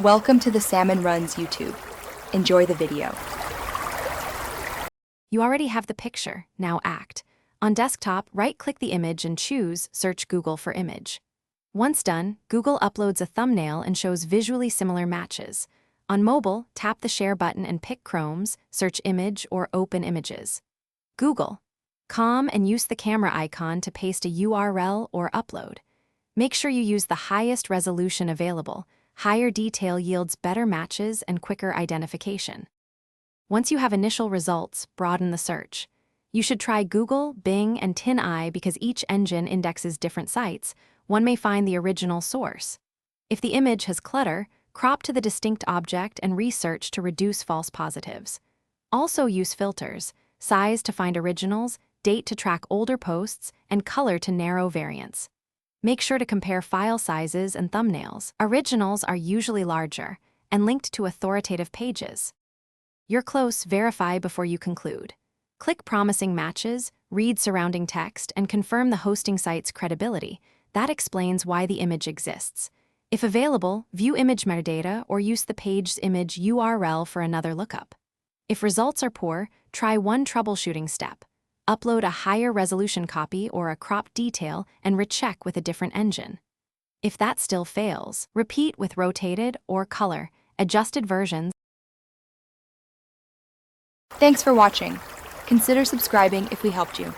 Welcome to the Salmon Runs YouTube. Enjoy the video. You already have the picture, now act. On desktop, right-click the image and choose Search Google for image. Once done, Google uploads a thumbnail and shows visually similar matches. On mobile, tap the Share button and pick Chrome's, Search Image, or Open Images. Google. Calm and use the camera icon to paste a URL or upload. Make sure you use the highest resolution available. Higher detail yields better matches and quicker identification. Once you have initial results, broaden the search. You should try Google, Bing, and TinEye because each engine indexes different sites. One may find the original source. If the image has clutter, crop to the distinct object and research to reduce false positives. Also use filters, size to find originals, date to track older posts, and color to narrow variants. Make sure to compare file sizes and thumbnails. Originals are usually larger and linked to authoritative pages. You're close, verify before you conclude. Click promising matches, read surrounding text, and confirm the hosting site's credibility. That explains why the image exists. If available, view image metadata or use the page's image URL for another lookup. If results are poor, try one troubleshooting step. Upload a higher resolution copy or a cropped detail and recheck with a different engine. If that still fails, repeat with rotated or color, adjusted versions. Thanks for watching. Consider subscribing if we helped you.